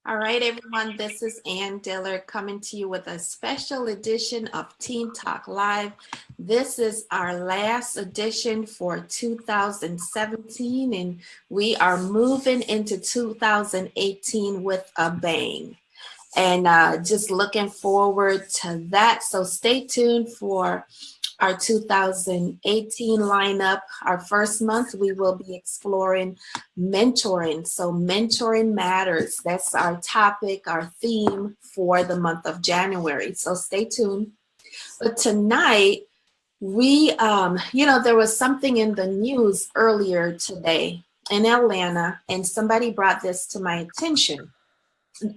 All right, everyone, this is Dillard coming to you with a special edition of Teen Talk Live. This is our last edition for 2017, and we are moving into 2018 with a bang. And just looking forward to that. So stay tuned for our 2018 lineup. Our first month, we will be exploring mentoring. So, mentoring matters. That's our topic, our theme for the month of January. So, stay tuned. But tonight, there was something in the news earlier today in Atlanta, and somebody brought this to my attention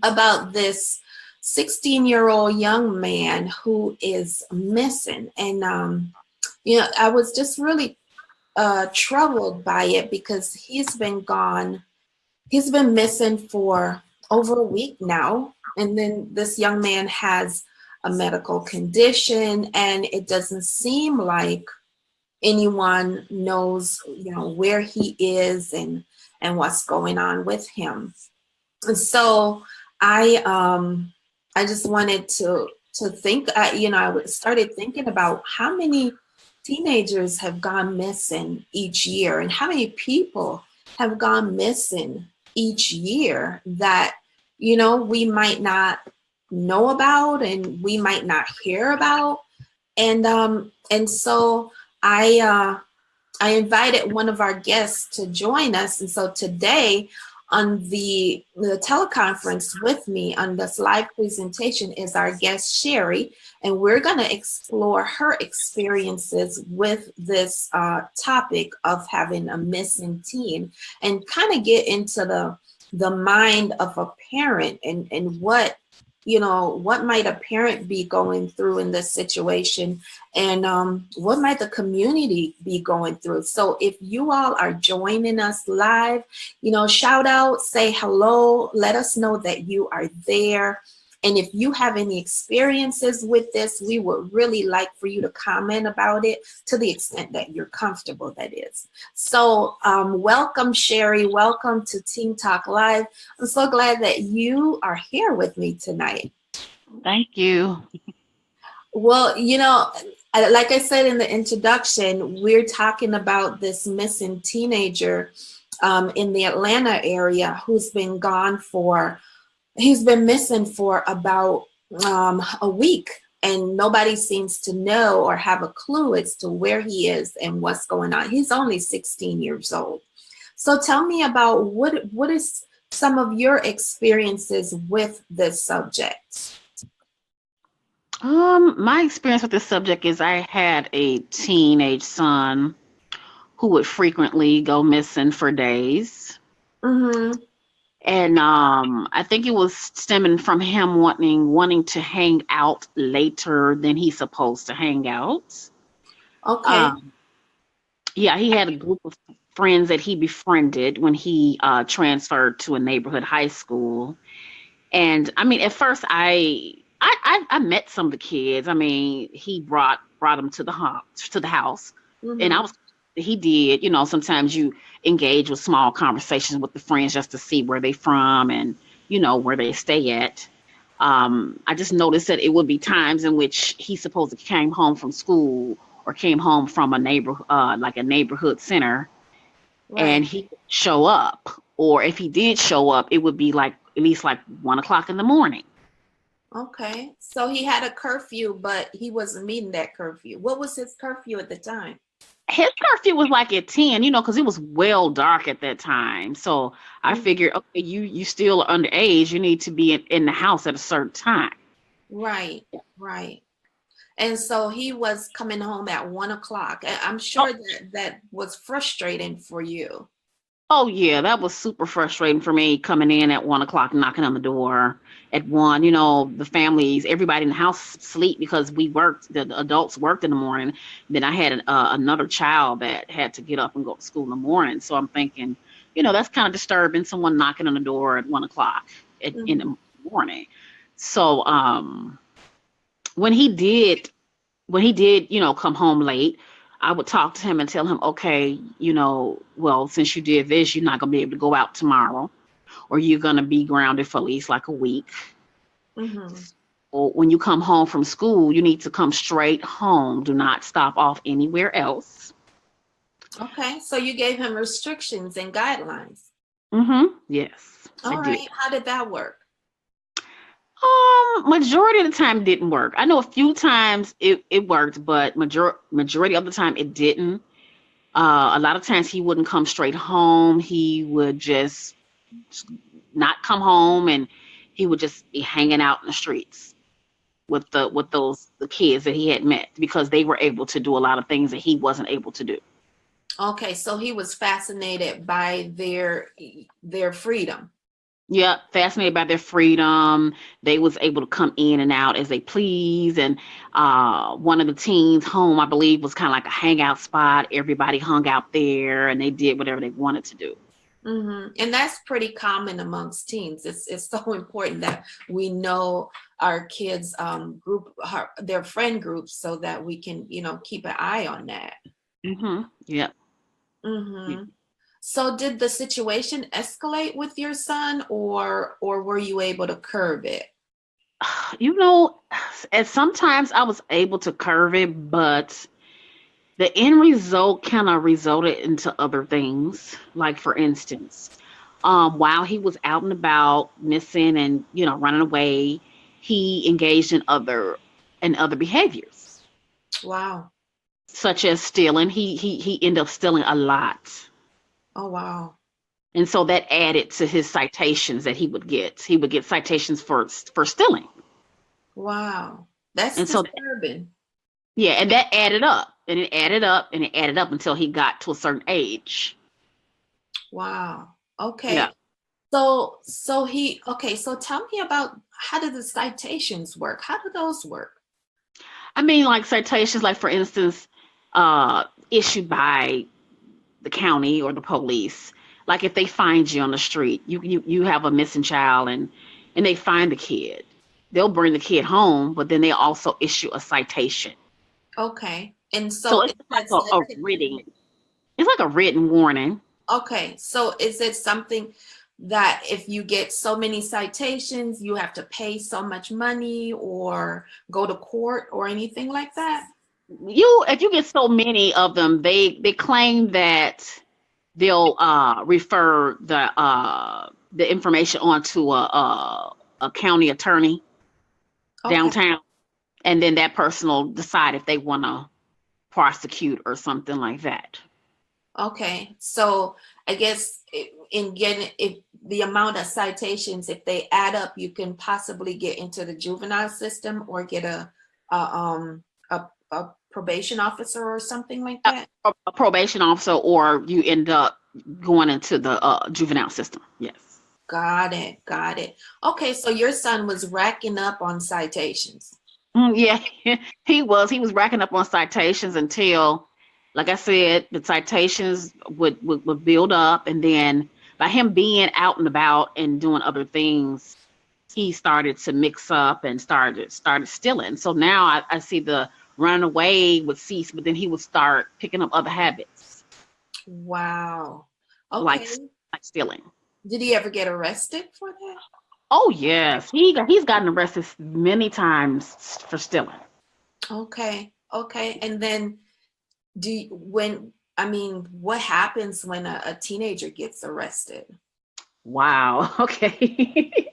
about this 16-year-old young man who is missing. And, I was just really troubled by it because he's been gone. He's been missing for over a week now. And then this young man has a medical condition, and it doesn't seem like anyone knows, where he is and what's going on with him. And so I just wanted to think. I started thinking about how many teenagers have gone missing each year, and how many people have gone missing each year that we might not know about and we might not hear about. And so I invited one of our guests to join us, and so today on the teleconference with me on this live presentation is our guest Sherry, and we're going to explore her experiences with this topic of having a missing teen, and kind of get into the mind of a parent and what might a parent be going through in this situation, and what might the community be going through. So if you all are joining us live, shout out, say hello, let us know that you are there. And if you have any experiences with this, we would really like for you to comment about it to the extent that you're comfortable, that is. So welcome, Sherry. Welcome to Teen Talk Live. I'm so glad that you are here with me tonight. Thank you. Well, like I said in the introduction, we're talking about this missing teenager in the Atlanta area who's been he's been missing for about a week, and nobody seems to know or have a clue as to where he is and what's going on. He's only 16 years old. So tell me about what is some of your experiences with this subject? My experience with this subject is I had a teenage son who would frequently go missing for days. Mm-hmm. And I think it was stemming from him wanting to hang out later than he's supposed to hang out. Okay. Um, yeah, he had a group of friends that he befriended when he transferred to a neighborhood high school. And I mean, at first, I met some of the kids. I mean, he brought them to the house, and Mm-hmm. he did. Sometimes you engage with small conversations with the friends just to see where they from and where they stay at. I just noticed that it would be times in which he supposedly came home from school or came home from like a neighborhood center, Right. and he would show up. Or if he did show up, it would be like at least like 1 o'clock in the morning. Okay. So he had a curfew, but he wasn't meeting that curfew. What was his curfew at the time? His curfew was like at 10, because it was well dark at that time. So I Mhm. figured, okay, you still are underage. You need to be in the house at a certain time. Right, right. And so he was coming home at 1 o'clock. I'm Oh, sure that was frustrating for you. oh yeah, that was super frustrating for me coming in at 1 o'clock, knocking on the door at one. The families, everybody in the house sleep because we worked. The adults worked in the morning. Then I had another child that had to get up and go to school in the morning. So I'm thinking, that's kind of disturbing. Someone knocking on the door at 1 o'clock in Hmm. the morning. So when he did come home late, I would talk to him and tell him, okay, well, since you did this, you're not gonna be able to go out tomorrow. or you're going to be grounded for at least like a week. Mm-hmm. Or when you come home from school, you need to come straight home. Do not stop off anywhere else. Okay, so you gave him restrictions and guidelines. Yes, I All did. right, how did that work? Majority of the time didn't work. I know a few times it worked, but majority of the time it didn't. A lot of times he wouldn't come straight home. He would just not come home, and he would just be hanging out in the streets with the kids that he had met because they were able to do a lot of things that he wasn't able to do. Okay, so he was fascinated by their freedom. Yeah, fascinated by their freedom. They was able to come in and out as they please. And one of the teens' home, I believe, was kind of like a hangout spot. Everybody hung out there, and they did whatever they wanted to do. Mm-hmm. And that's pretty common amongst teens. It's so important that we know our kids' group, their friend groups, so that we can, keep an eye on that. Yep. Mm-hmm. So did the situation escalate with your son, or were you able to curb it? You know, and sometimes I was able to curve it, but the end result kind of resulted into other things. Like for instance, while he was out and about, missing and running away, he engaged in other behaviors, Wow. such as stealing. He ended up stealing a lot, Oh, wow. and so that added to his citations that he would get. He would get citations for stealing, Wow. That's and so disturbing. yeah, and that added up, and it added up, and it added up until he got to a certain age. Wow. Okay. Yeah. So tell me about, how did the citations work? How do those work? I mean, like citations, like for instance, issued by the county or the police. Like if they find you on the street, you have a missing child, and they find the kid, they'll bring the kid home, but then they also issue a citation. Okay. And So so it's it like says a written, it's like a written warning. okay. So is it something that if you get so many citations, you have to pay so much money or go to court or anything like that? If you get so many of them, they claim that they'll refer the information on to a county attorney Okay. downtown, and then that person will decide if they want to prosecute or something like that. Okay. So I guess in getting, if the amount of citations, if they add up, you can possibly get into the juvenile system or get a a probation officer or something like that. A probation officer, or you end up going into the juvenile system. Yes. Got it. Got it. Okay. So your son was racking up on citations. Yeah, he was racking up on citations until, like I said, the citations would build up, and then by him being out and about and doing other things, he started to mix up and started stealing. So now I see the running away would cease, but then he would start picking up other habits Wow. like Okay. like stealing. Did he ever get arrested for that? Oh yes, he's gotten arrested many times for stealing. Okay. Okay. And then what happens when a teenager gets arrested? Wow. Okay.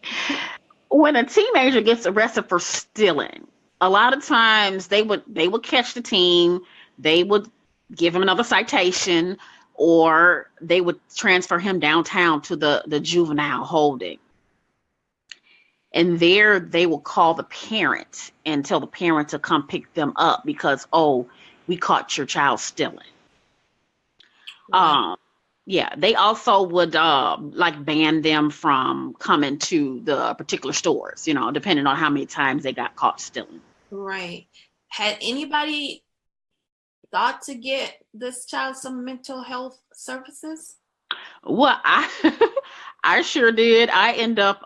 When a teenager gets arrested for stealing, a lot of times they would catch the teen, they would give him another citation, or they would transfer him downtown to the juvenile holding. And there they will call the parent and tell the parent to come pick them up because, oh, we caught your child stealing. Wow. Um, yeah, they also would like ban them from coming to the particular stores, depending on how many times they got caught stealing. Right. Had anybody thought to get this child some mental health services? Well, I sure did. I end up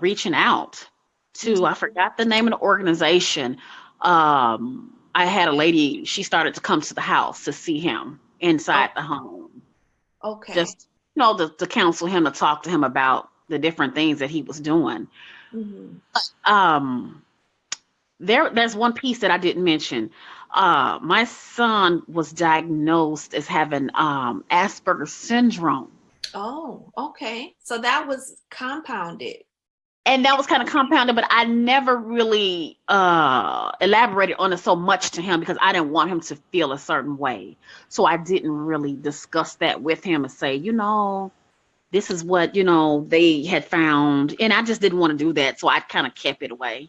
reaching out to, I Mhm. forgot the name of the organization. I had a lady, she started to come to the house to see him inside Oh, the home. okay. Just to counsel him, to talk to him about the different things that he was doing. Mm-hmm. Um, there's one piece that I didn't mention. My son was diagnosed as having Asperger's syndrome. Oh, okay. So that was compounded. And that was kind of compounded, but I never really elaborated on it so much to him because I didn't want him to feel a certain way. So I didn't really discuss that with him and say, this is what, they had found. And I just didn't want to do that. So I kind of kept it away.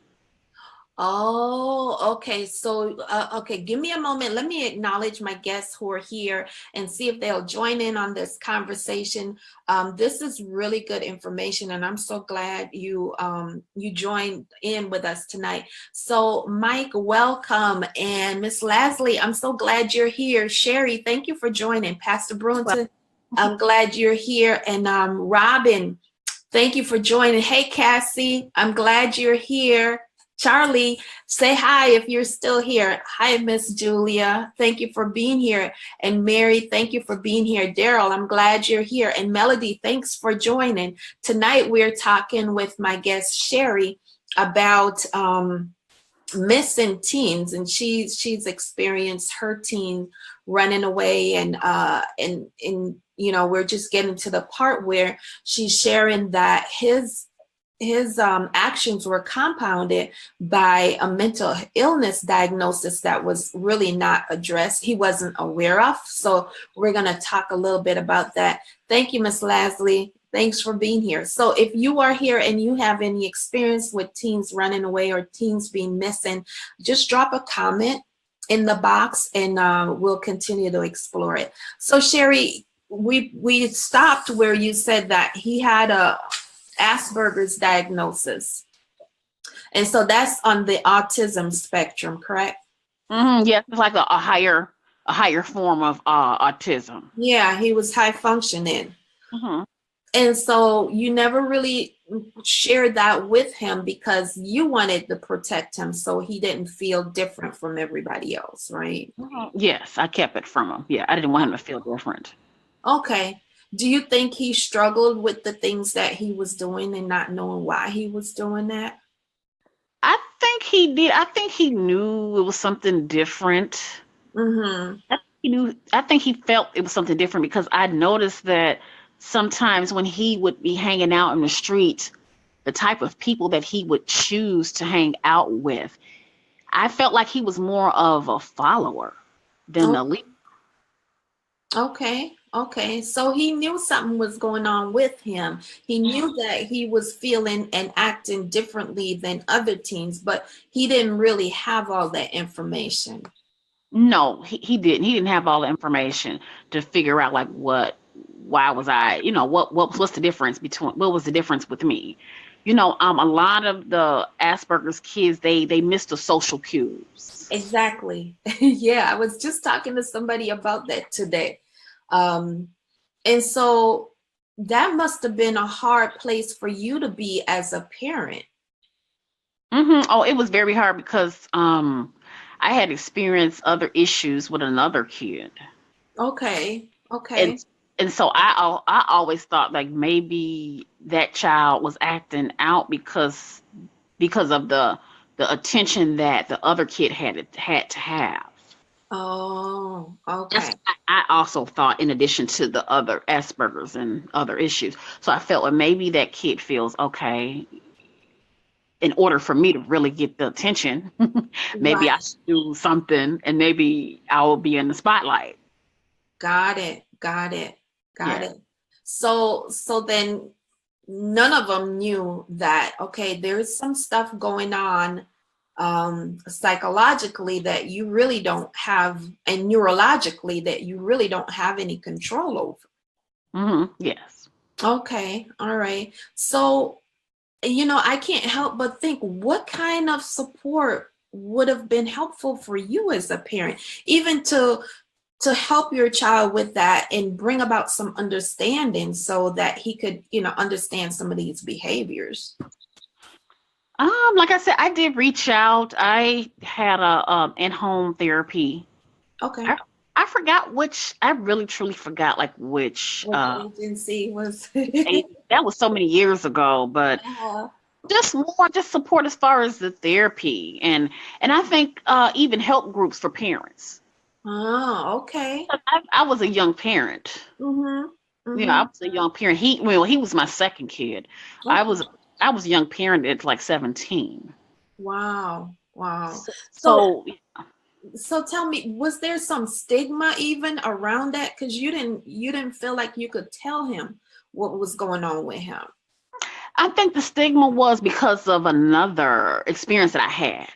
Oh, okay. So, okay, give me a moment. Let me acknowledge my guests who are here and see if they'll join in on this conversation. This is really good information, and I'm so glad you joined in with us tonight. So, Mike, welcome, and Miss Lasley, I'm so glad you're here. Sherry, thank you for joining. Pastor Well, Brunton, I'm glad you're here, and Robin, thank you for joining. Hey, Cassie, I'm glad you're here. Charlie, say hi if you're still here. Hi, Miss Julia. Thank you for being here. And Mary, thank you for being here. Daryl, I'm glad you're here. And Melody, thanks for joining. Tonight, we're talking with my guest, Sherry, about missing teens, and she's experienced her teen running away, and we're just getting to the part where she's sharing that his actions were compounded by a mental illness diagnosis that was really not addressed. He wasn't aware of. So we're going to talk a little bit about that. Thank you, Miss Lasley. Thanks for being here. So if you are here and you have any experience with teens running away or teens being missing, just drop a comment in the box, and we'll continue to explore it. So Sherry, we stopped where you said that he had a Asperger's diagnosis. And so that's on the autism spectrum, correct? Yeah, it's like a higher form of autism. Yeah, he was high functioning. Hmm. And so you never really shared that with him because you wanted to protect him so he didn't feel different from everybody else, right? Yes, I kept it from him. Yeah, I didn't want him to feel different. Okay. Do you think he struggled with the things that he was doing and not knowing why he was doing that? I think he did. I think he knew it was something different. Mm-hmm. I think he felt it was something different because I noticed that sometimes when he would be hanging out in the street, the type of people that he would choose to hang out with, I felt like he was more of a follower than a leader. Okay. Okay. So he knew something was going on with him. He knew that he was feeling and acting differently than other teens, but he didn't really have all that information. No, he didn't. He didn't have all the information to figure out like why was I, what's the difference between, what was the difference with me? A lot of the Asperger's kids, they miss the social cues. Exactly. Yeah, I was just talking to somebody about that today. Um, and so that must have been a hard place for you to be as a parent. Oh, it was very hard because I had experienced other issues with another kid. Okay. And Okay. and so I always thought like maybe that child was acting out because of the attention that the other kid had to have. Oh, That's okay. what I also thought in addition to the other Asperger's and other issues. So I felt well, maybe that kid feels okay. In order for me to really get the attention, maybe I Right. should do something and maybe I will be in the spotlight. Got it. Got it. Got Yeah. it. So then none of them knew that, okay, there's some stuff going on psychologically that you really don't have, and neurologically that you really don't have any control over. Yes. Okay. All right. So, I can't help but think what kind of support would have been helpful for you as a parent, even to help your child with that and bring about some understanding so that he could, understand some of these behaviors. Like I said, I did reach out. I had a in-home therapy. Okay. I forgot which. I really truly forgot like which. Which agency was? That was so many years ago, but just more just support as far as the therapy and I think even help groups for parents. Oh, okay. I was a young parent. Mhm. Yeah, I Mhm. was a young parent. He was my second kid. I Okay. was I was a young parent at like 17. Wow. Wow. So, So so tell me, was there some stigma even around that? Because you didn't feel like you could tell him what was going on with him. I think the stigma was because of another experience that I had.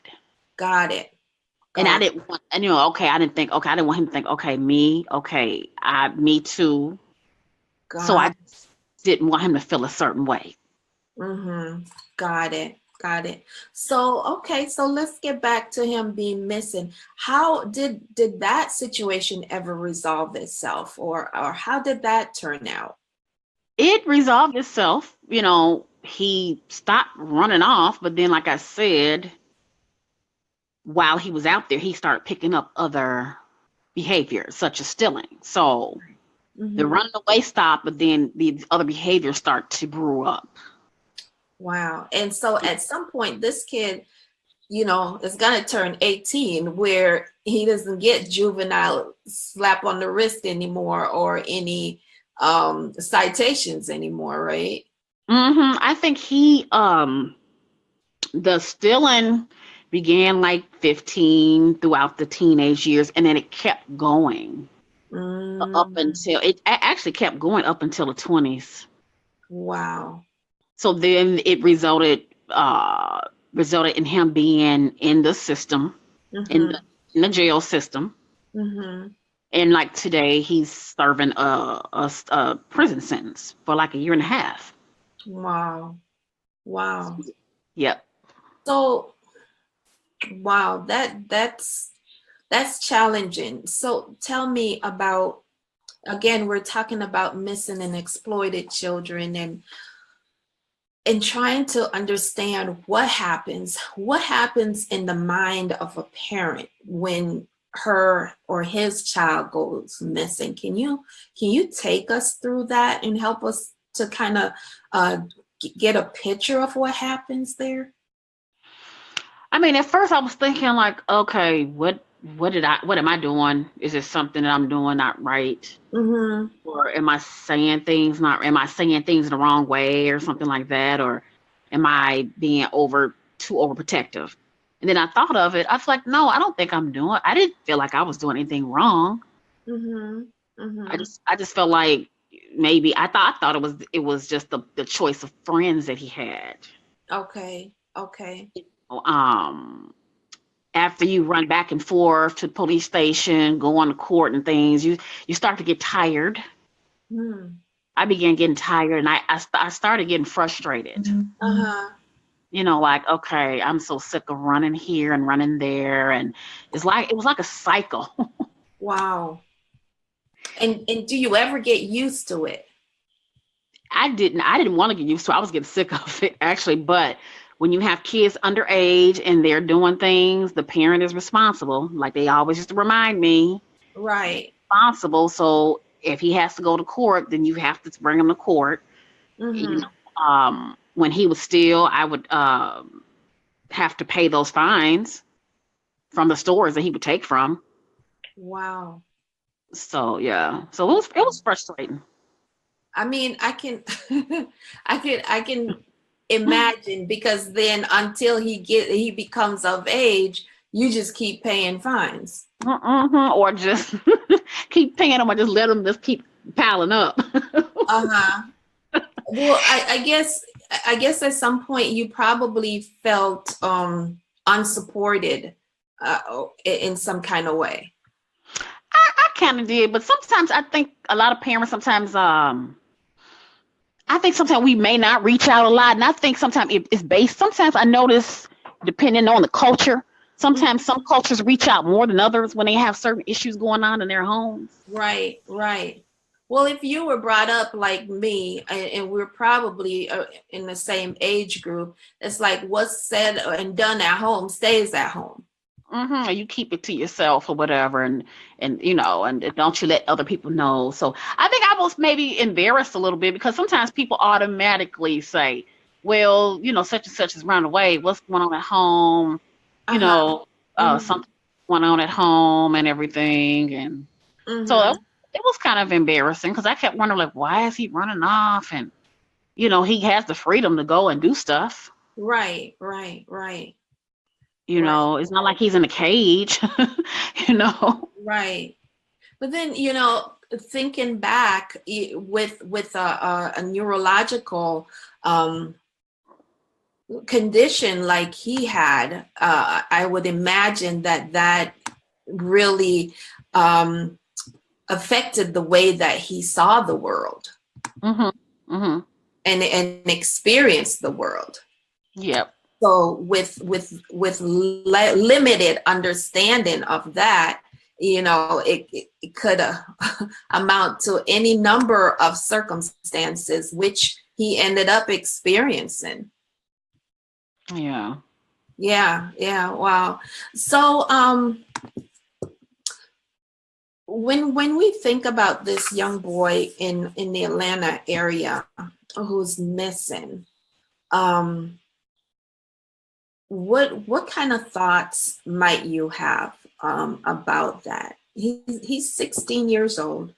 Got it. And I Got didn't want, and okay, I didn't think, okay, I didn't want him to think, okay, me, okay, me too. So I got. just didn't want him to feel a certain way. Mm-hmm. Got it. Got it. So, okay, so let's get back to him being missing. How did that situation ever resolve itself, or how did that turn out? It resolved itself. He stopped running off, but then, like I said, while he was out there, he started picking up other behaviors, such as stealing. So the Mm-hmm. running away stopped, but then the other behaviors start to brew up. Wow. And so at some point, this kid, is gonna turn 18, where he doesn't get juvenile slap on the wrist anymore or any citations anymore, right? I think the stealing began like 15 throughout the teenage years, and then it kept going up Mm, until actually kept going up until the 20s. wow. So then it resulted in him being in the system, in the Mm-hmm. in the jail system, Mm-hmm. and like today he's serving a prison sentence for like a year and a half. Wow. Wow. Yep. So, wow, that's challenging. So tell me about, again, we're talking about missing and exploited children, and trying to understand what happens in the mind of a parent when her or his child goes missing. Can you take us through that and help us to kind of uh, get a picture of what happens there? I mean, at first I was thinking like, okay, what am I doing? Is it something that I'm doing not right? Mm-hmm. Or am I saying things the wrong way or something like that? Or am I being too overprotective? And then I thought of it. I was like, no, I didn't feel like I was doing anything wrong. Mm-hmm. Mm-hmm. I just felt like maybe I thought it was just the choice of friends that he had. Okay. Okay. Um, After you run back and forth to the police station, go on to court and things, you start to get tired. Hmm. I began getting tired, and I started getting frustrated. Uh-huh. Like, okay, I'm so sick of running here and running there, and it was like a cycle. Wow. And do you ever get used to it? I didn't want to get used to it. I was getting sick of it actually, but when you have kids underage and they're doing things, the parent is responsible. Like they always used to remind me, Right. responsible. So if he has to go to court, then you have to bring him to court. Mm-hmm. When he was still, I would have to pay those fines from the stores that he would take from. Wow. So yeah, so it was frustrating. I mean, I can I can imagine, because then until he becomes of age, you just keep paying fines. Or just keep paying them, or just let them just keep piling up. Uh-huh. Well, I guess at some point you probably felt unsupported in some kind of way. I kind of did, but sometimes I think a lot of parents sometimes I think sometimes we may not reach out a lot, and I think sometimes it's based. Sometimes I notice, depending on the culture, sometimes some cultures reach out more than others when they have certain issues going on in their homes. Right, right. Well, if you were brought up like me, and we're probably in the same age group, it's like what's said and done at home stays at home. You keep it to yourself or whatever, and you know, and don't you let other people know. So I think I was maybe embarrassed a little bit because sometimes people automatically say, well, you know, such and such is run away. What's going on at home? You Uh-huh. know, Mm-hmm. something going on at home and everything, and so Mm-hmm. it was kind of embarrassing because I kept wondering, like, why is he running off? And you know, he has the freedom to go and do stuff. Right, right, right, You right, know, it's not like he's in a cage. You know. right. But then, you know, thinking back with a neurological um, condition like he had, I would imagine that really um, affected the way that he saw the world Mhm. Mhm. and experienced the world. Yep. So with limited understanding of that, you know, it could amount to any number of circumstances which he ended up experiencing. Yeah. Yeah, yeah, wow. So when we think about this young boy in the Atlanta area who's missing, um what kind of thoughts might you have about that? He's 16 years old.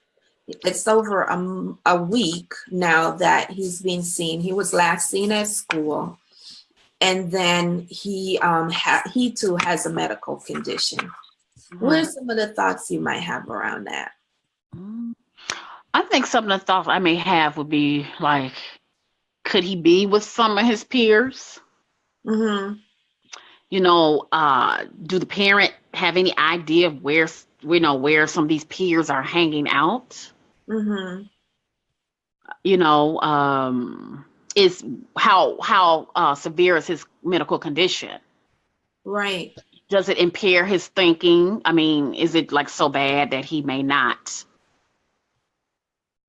It's over a week now that he's been seen. He was last seen at school, and then he too has a medical condition. What are Mhm. some of the thoughts you might have around that? Mm. I think some of the thoughts I may have would be like, could he be with some of his peers? Mm-hmm. You know, do the parent have any idea of where some of these peers are hanging out? Mm-hmm. You know, is how severe is his medical condition? Right. Does it impair his thinking? I mean, is it like so bad that he may not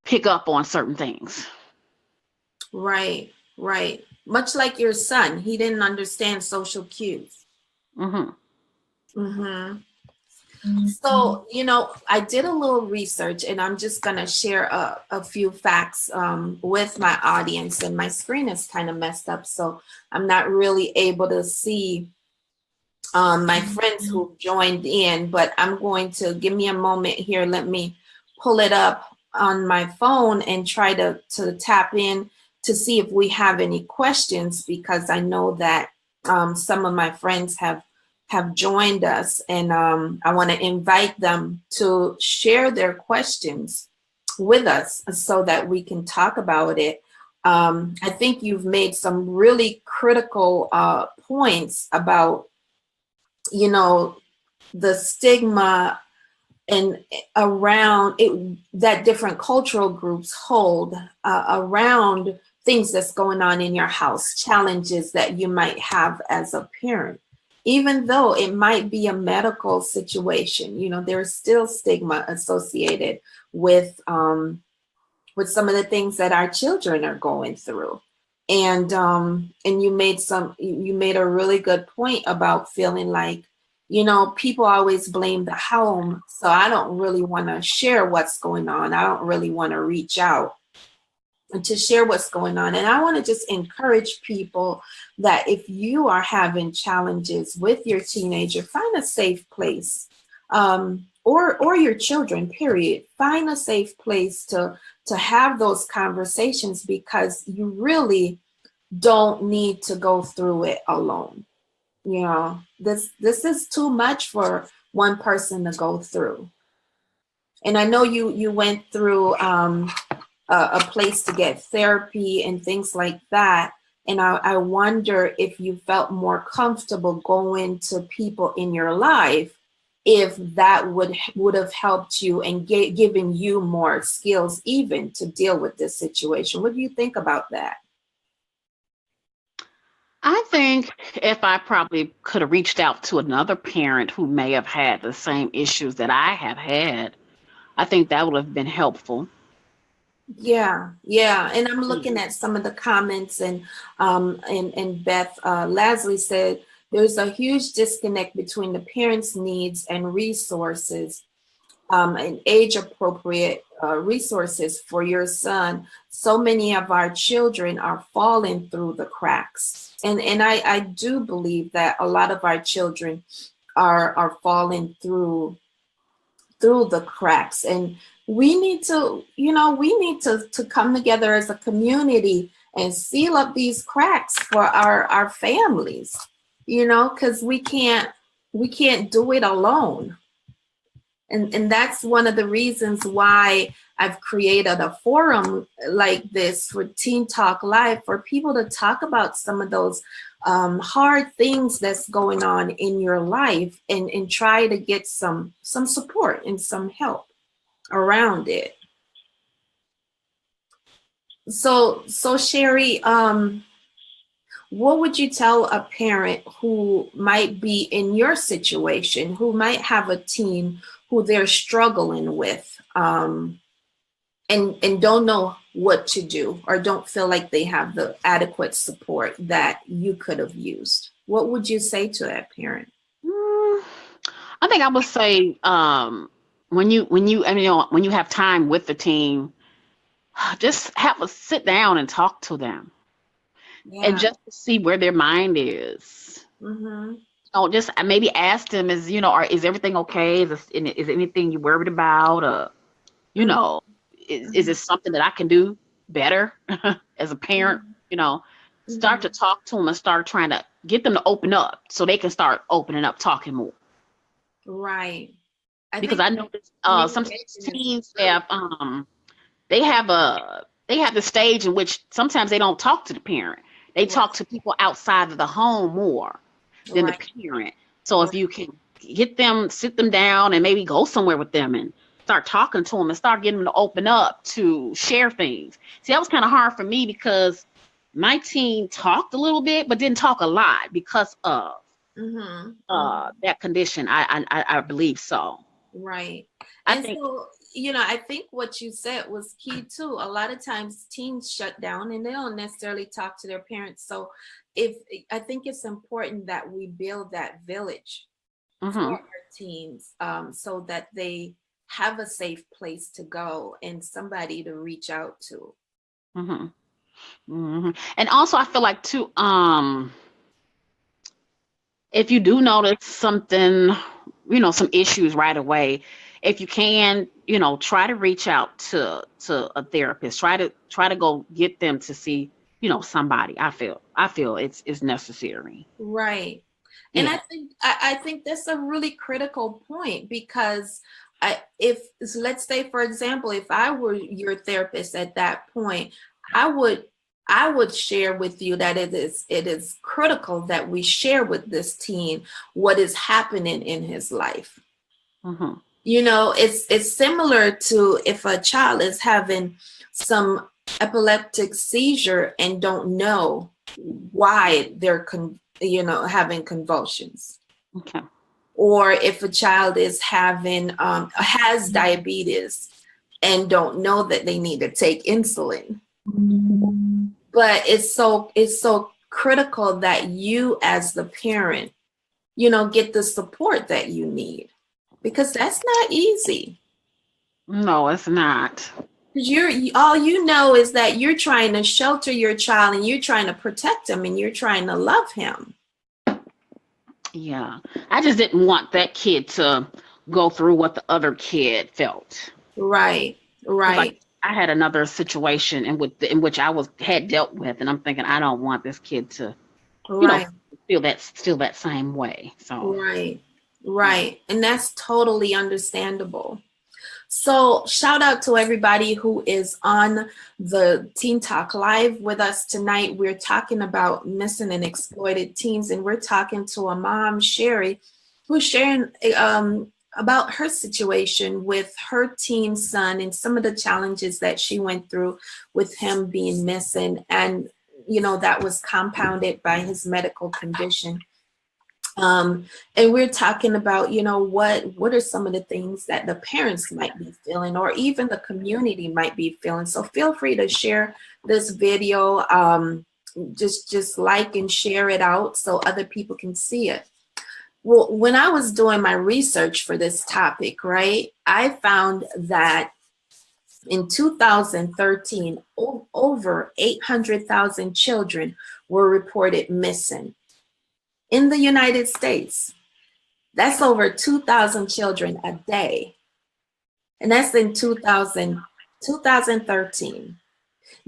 pick up on certain things? Right. Right. Much like your son, he didn't understand social cues. Mm-hmm. Mm-hmm. So, you know, I did a little research and I'm just going to share a few facts with my audience. And my screen is kind of messed up, so I'm not really able to see my friends who joined in, but I'm going to give me a moment here. Let me pull it up on my phone and try to tap in to see if we have any questions, because I know that some of my friends have joined us, and I want to invite them to share their questions with us so that we can talk about it. I think you've made some really critical points about, you know, the stigma and around it that different cultural groups hold around things that's going on in your house, challenges that you might have as a parent. Even though it might be a medical situation, you know, there's still stigma associated with some of the things that our children are going through. And you made a really good point about feeling like, you know, people always blame the home, so I don't really want to share what's going on. I don't really want to reach out and to share what's going on. And I want to just encourage people that if you are having challenges with your teenager, find a safe place, or your children. Period. Find a safe place to have those conversations, because you really don't need to go through it alone. You know, this is too much for one person to go through. And I know you went through a place to get therapy and things like that. And I wonder if you felt more comfortable going to people in your life, if that would have helped you and given you more skills even to deal with this situation. What do you think about that? I think if I probably could have reached out to another parent who may have had the same issues that I have had, I think that would have been helpful. Yeah, yeah. And I'm looking Mm. at some of the comments, and Beth Lasley said there's a huge disconnect between the parents' needs and resources, and age appropriate resources for your son. So many of our children are falling through the cracks. And I do believe that a lot of our children are falling through the cracks. And we need to, to come together as a community and seal up these cracks for our families, because we can't do it alone. And that's one of the reasons why I've created a forum like this for Teen Talk Live, for people to talk about some of those hard things that's going on in your life, and try to get some support and some help around it. So Sherry, what would you tell a parent who might be in your situation, who might have a teen who they're struggling with, and don't know what to do, or don't feel like they have the adequate support that you could have used? What would you say to that parent? I think I would say, when you have time with the team, just have a sit down and talk to them, and Yeah. just to see where their mind is. Mm-hmm. Just maybe ask them, or is everything okay? Is anything you worried about? You know, is it something that I can do better as a parent? Start to talk to them and start trying to get them to open up so they can start opening up, talking more. Right. Because I noticed sometimes teens have they have the stage in which sometimes they don't talk to the parent. They talk to people outside of the home more than the parent. So if you can sit them down and maybe go somewhere with them and start talking to them and start getting them to open up to share things. See, that was kind of hard for me because my teen talked a little bit, but didn't talk a lot because of that condition. I believe so. Right. I And think, so, I think what you said was key too. A lot of times teens shut down and they don't necessarily talk to their parents. So I think it's important that we build that village for our teens, so that they have a safe place to go and somebody to reach out to. and also I feel like too, if you do notice something, some issues right away, if you can, try to reach out to a therapist. Try to go get them to see, somebody. I feel it's necessary. Right. And Yeah. I think that's a really critical point, because if so let's say, for example, if I were your therapist at that point, I would share with you that it is critical that we share with this teen what is happening in his life. Mm-hmm. It's similar to if a child is having some epileptic seizure and don't know why they're having convulsions, Okay. or if a child is has diabetes and don't know that they need to take insulin. But it's so critical that you, as the parent, get the support that you need, because that's not easy. No, it's not. Because all you know is that you're trying to shelter your child, and you're trying to protect him, and you're trying to love him. Yeah. I just didn't want that kid to go through what the other kid felt. Right, Because like right, I had another situation in which had dealt with, and I'm thinking I don't want this kid to, you know, right, feel that same way. So right, yeah. right. And that's totally understandable. So shout out to everybody who is on the Teen Talk Live with us tonight. We're talking about missing and exploited teens, and we're talking to a mom, Sherry, who's sharing about her situation with her teen son and some of the challenges that she went through with him being missing. And, that was compounded by his medical condition. And we're talking about, what are some of the things that the parents might be feeling, or even the community might be feeling. So feel free to share this video just like and share it out so other people can see it. Well, when I was doing my research for this topic, right, I found that in 2013, over 800,000 children were reported missing in the United States. That's over 2,000 children a day. And that's in 2013.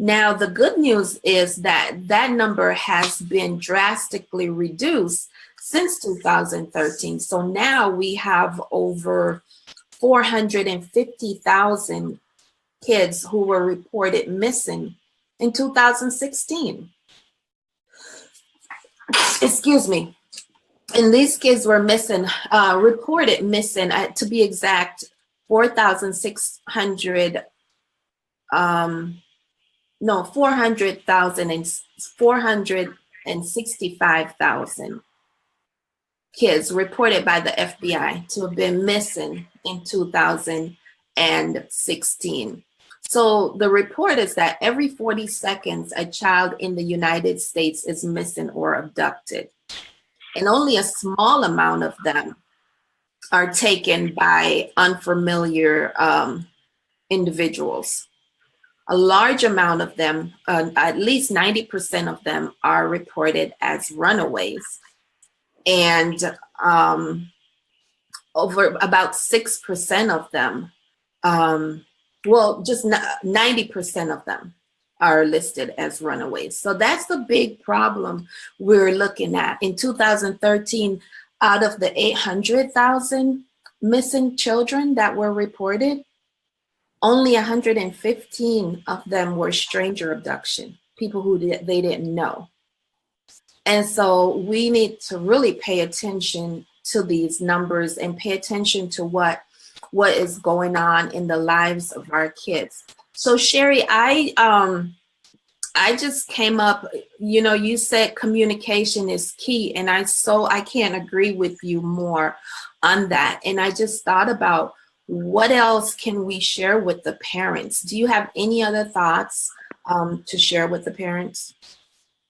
Now, the good news is that that number has been drastically reduced since 2013. So now we have over 450,000 kids who were reported missing in 2016. Excuse me. And these kids were missing, reported missing, to be exact, 400,000 and 465,000 kids reported by the FBI to have been missing in 2016. So the report is that every 40 seconds, a child in the United States is missing or abducted. And only a small amount of them are taken by unfamiliar individuals. A large amount of them, at least 90% of them, are reported as runaways. And over about 6% of them, just 90% of them are listed as runaways. So that's the big problem we're looking at. In 2013, out of the 800,000 missing children that were reported, only 115 of them were stranger abduction, people who they didn't know. And so we need to really pay attention to these numbers and pay attention to what is going on in the lives of our kids. So Sherry, I just came up, you said communication is key, and I can't agree with you more on that. And I just thought about what else can we share with the parents? Do you have any other thoughts to share with the parents?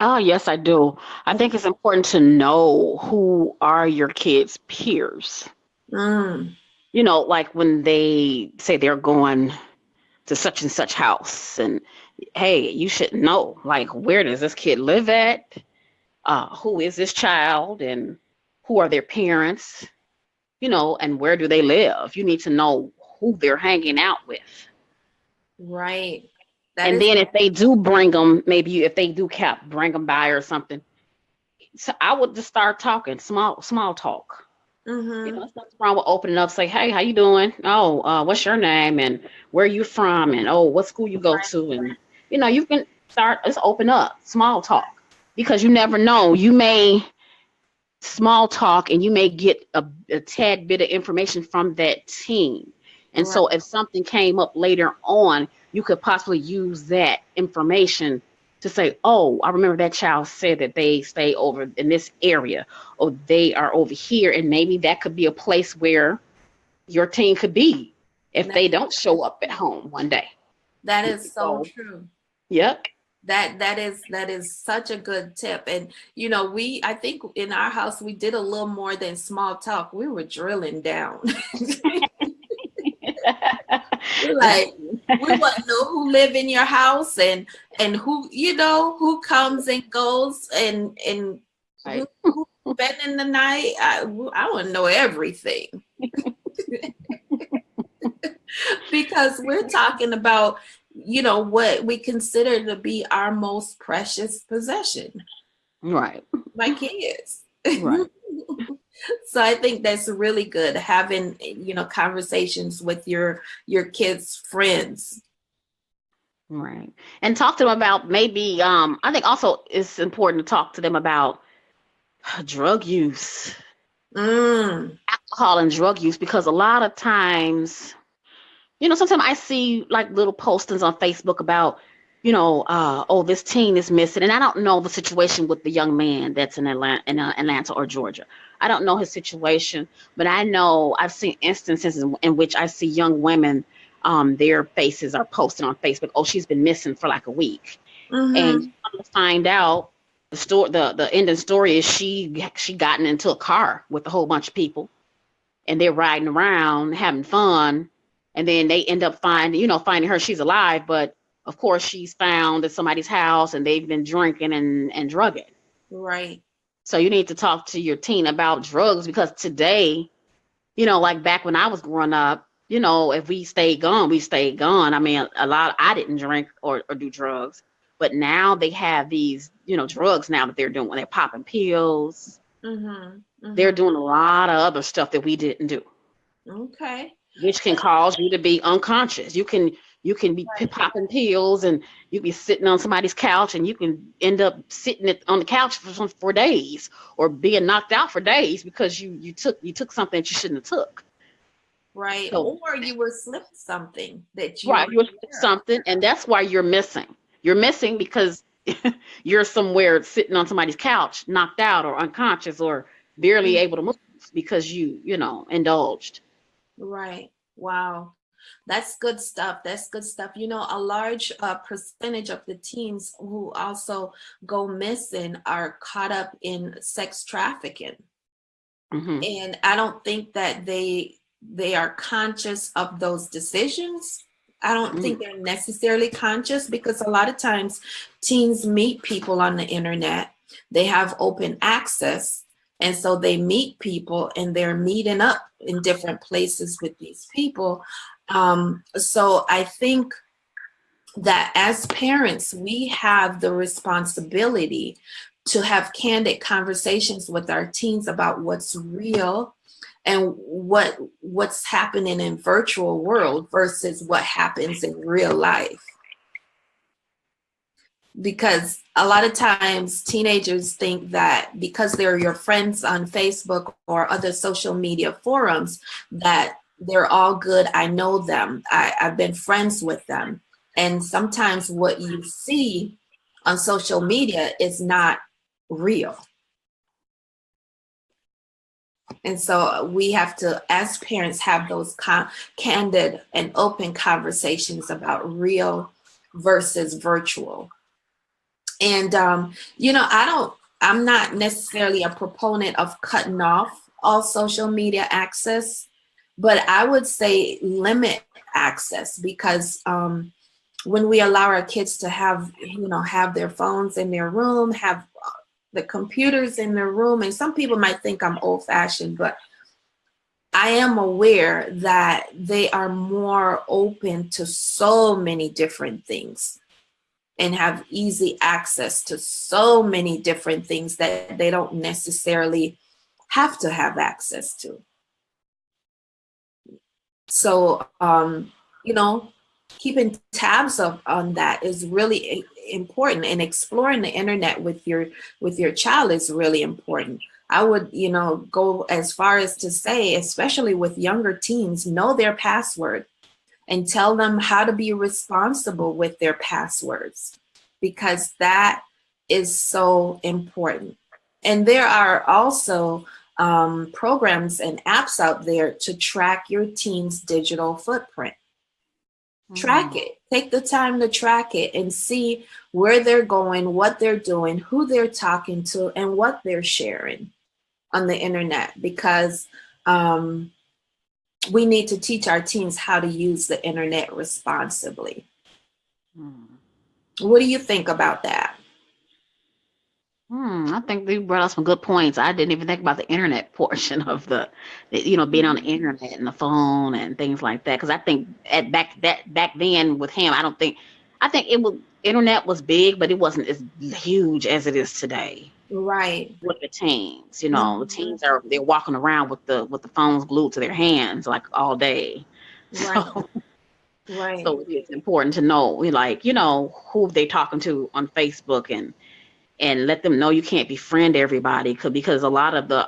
Oh, yes, I do. I think it's important to know who are your kids' peers. Like when they say they're going to such and such house, and hey, you should know, like, where does this kid live at? Who is this child, and who are their parents? And where do they live? You need to know who they're hanging out with. Right. And then if they do bring them, maybe if they do bring them by or something, so I would just start talking, small talk. There's nothing wrong with opening up, say, hey, how you doing? Oh, what's your name? And where you from? And oh, what school you go to? And you can start, just open up, small talk, because you never know. You may small talk and you may get a tad bit of information from that teen. And so if something came up later on, you could possibly use that information to say, oh, I remember that child said that they stay over in this area, or they are over here. And maybe that could be a place where your teen could be if they don't show up at home one day. That is so true. Yep. That is such a good tip. And I think in our house we did a little more than small talk. We were drilling down. Like, we want to know who live in your house and who who comes and goes and right. who spending the night. I want to know everything. Because we're talking about what we consider to be our most precious possession. Right. My kids. Right. So I think that's really good, having conversations with your kids' friends. Right. And talk to them about maybe I think also it's important to talk to them about drug use. Alcohol and drug use, because a lot of times, sometimes I see like little postings on Facebook about, oh, this teen is missing. And I don't know the situation with the young man that's in Atlanta or Georgia. I don't know his situation, but I know I've seen instances in which I see young women, their faces are posted on Facebook. Oh, she's been missing for like a week. And you find out The ending story is she gotten into a car with a whole bunch of people, and they're riding around having fun, and then they end up finding her. She's alive, but of course she's found at somebody's house, and they've been drinking and drugging. Right. So you need to talk to your teen about drugs, because today, like back when I was growing up, if we stayed gone, we stayed gone. I mean, I didn't drink or do drugs, but now they have these, drugs now that they're doing. They're popping pills. Mm-hmm. They're Mm-hmm. doing a lot of other stuff that we didn't do, Okay. which can cause you to be unconscious. You can be Right. popping pills, and you be sitting on somebody's couch, and you can end up sitting on the couch for days, or being knocked out for days because you took something that you shouldn't have took. Right. So Or you were slipped something that you right, weren't you're aware of. something, and that's why you're missing. You're missing because you're somewhere sitting on somebody's couch, knocked out or unconscious or barely Mm. able to move because indulged. Right. Wow. That's good stuff. That's good stuff. A large percentage of the teens who also go missing are caught up in sex trafficking. Hmm. And I don't think that they are conscious of those decisions. I don't think they're necessarily conscious, because a lot of times teens meet people on the internet. They have open access, and so they meet people and they're meeting up in different places with these people. So I think that as parents, we have the responsibility to have candid conversations with our teens about what's real and what's happening in virtual world versus what happens in real life. Because a lot of times teenagers think that because they're your friends on Facebook or other social media forums, that they're all good. I know them. I've been friends with them. And sometimes what you see on social media is not real. And so we have to, as parents, have those candid and open conversations about real versus virtual. And I'm not necessarily a proponent of cutting off all social media access, but I would say limit access, because when we allow our kids to have their phones in their room, have the computers in their room, and some people might think I'm old fashioned, but I am aware that they are more open to so many different things and have easy access to so many different things that they don't necessarily have to have access to. So, keeping tabs on that is really important, and exploring the internet with your child is really important. I would, go as far as to say, especially with younger teens, know their password and tell them how to be responsible with their passwords, because that is so important. And there are also programs and apps out there to track your teen's digital footprint. Track Mm. it. Take the time to track it and see where they're going, what they're doing, who they're talking to, and what they're sharing on the internet, because we need to teach our teens how to use the internet responsibly. Mm. What do you think about that? I think you brought up some good points. I didn't even think about the internet portion of being on the Mhm. internet and the phone and things like that. Because I think back then with him, I think internet was big, but it wasn't as huge as it is today Right. with the teens. The Mhm. teens they're walking around with the phones glued to their hands like all day. Right. So Right. so it's important to know, who they talking to on Facebook, and let them know you can't befriend everybody, because a lot of the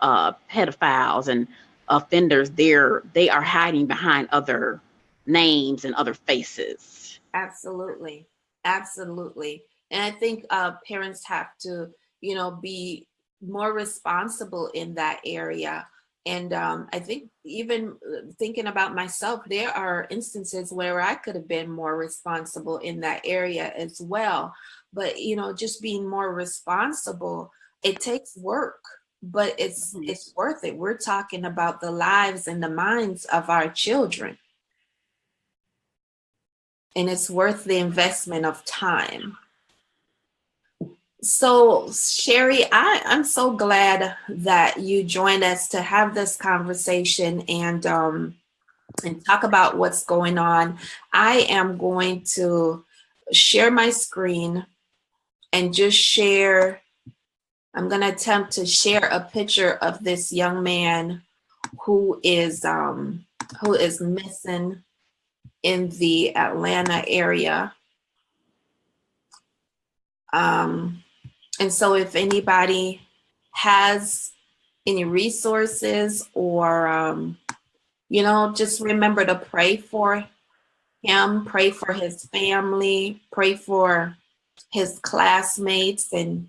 pedophiles and offenders, they are hiding behind other names and other faces. Absolutely. Absolutely. And I think parents have to, be more responsible in that area. And I think, even thinking about myself, there are instances where I could have been more responsible in that area as well. but just being more responsible. It takes work, but it's worth it. We're talking about the lives and the minds of our children, and it's worth the investment of time. So, Sherry, I'm so glad that you joined us to have this conversation and talk about what's going on. I am going to share my screen and just share. I'm going to attempt to share a picture of this young man who is missing in the Atlanta area. And so if anybody has any resources or, just remember to pray for him, pray for his family, pray for his classmates, and,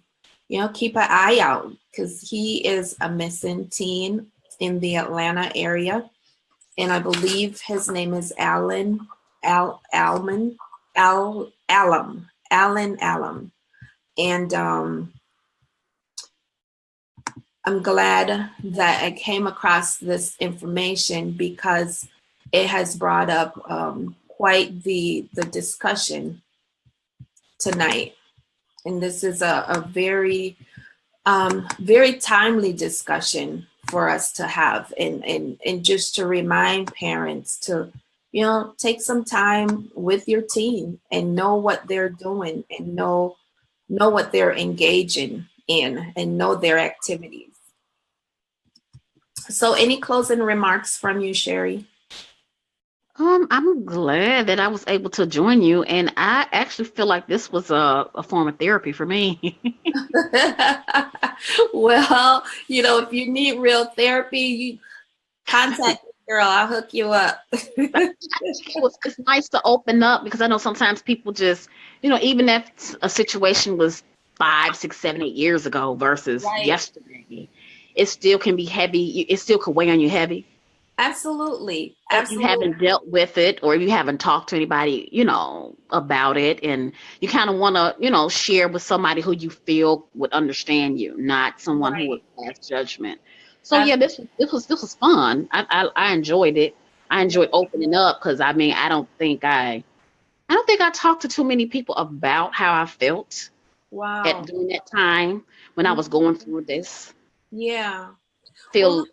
keep an eye out because he is a missing teen in the Atlanta area. And I believe his name is Allen Alum. And I'm glad that I came across this information because it has brought up quite the discussion tonight. And this is a very, very timely discussion for us to have, and just to remind parents to, take some time with your teen and know what they're doing and know what they're engaging in and know their activities. So any closing remarks from you, Sherry? I'm glad that I was able to join you, and I actually feel like this was a form of therapy for me. Well, if you need real therapy, you contact me, girl. I'll hook you up. It's nice to open up because I know sometimes people just, even if a situation was 5, 6, 7, 8 years ago versus Right. yesterday, it still can be heavy. It still could weigh on you heavy. Absolutely. If you haven't dealt with it or if you haven't talked to anybody, about it, and you kind of want to, share with somebody who you feel would understand you, not someone who would pass judgment. So yeah, this was fun. I enjoyed it. I enjoyed opening up because I mean I don't think I talked to too many people about how I felt Wow. during that time when I was going through this. Yeah. Feel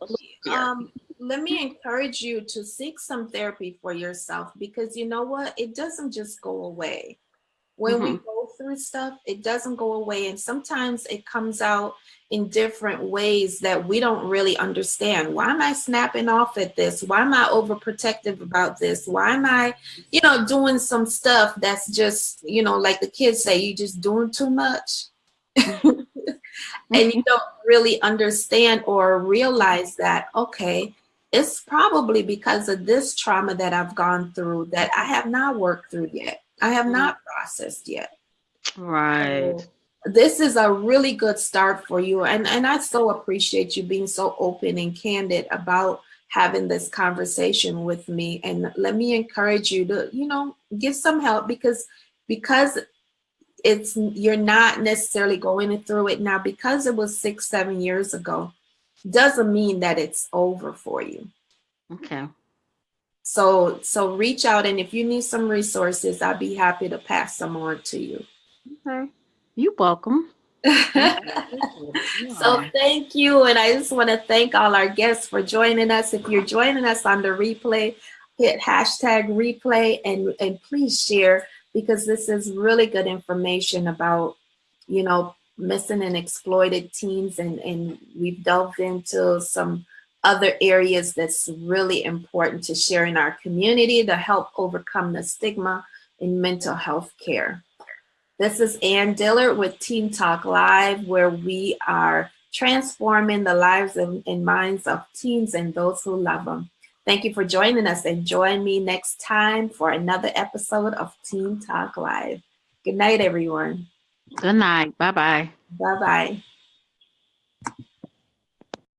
Well, let me encourage you to seek some therapy for yourself, because you know what? It doesn't just go away. When we go through stuff, it doesn't go away. And sometimes it comes out in different ways that we don't really understand. Why am I snapping off at this? Why am I overprotective about this? Why am I, doing some stuff that's just, like the kids say, you just doing too much. And you don't really understand or realize that, okay, it's probably because of this trauma that I've gone through that I have not worked through yet. I have not processed yet. Right. So this is a really good start for you. And I so appreciate you being so open and candid about having this conversation with me. And let me encourage you to, get some help because you're not necessarily going through it now, because it was 6, 7 years ago, doesn't mean that it's over for you. Okay. So reach out, and if you need some resources, I'd be happy to pass some on to you. Okay. You're welcome. So thank you. And I just want to thank all our guests for joining us. If you're joining us on the replay, hit #replay and please share, because this is really good information about, missing and exploited teens. And we've delved into some other areas that's really important to share in our community to help overcome the stigma in mental health care. This is Ann Dillard with Teen Talk Live, where we are transforming the lives and minds of teens and those who love them. Thank you for joining us, and join me next time for another episode of Teen Talk Live. Good night, everyone. Good night. Bye-bye. Bye-bye.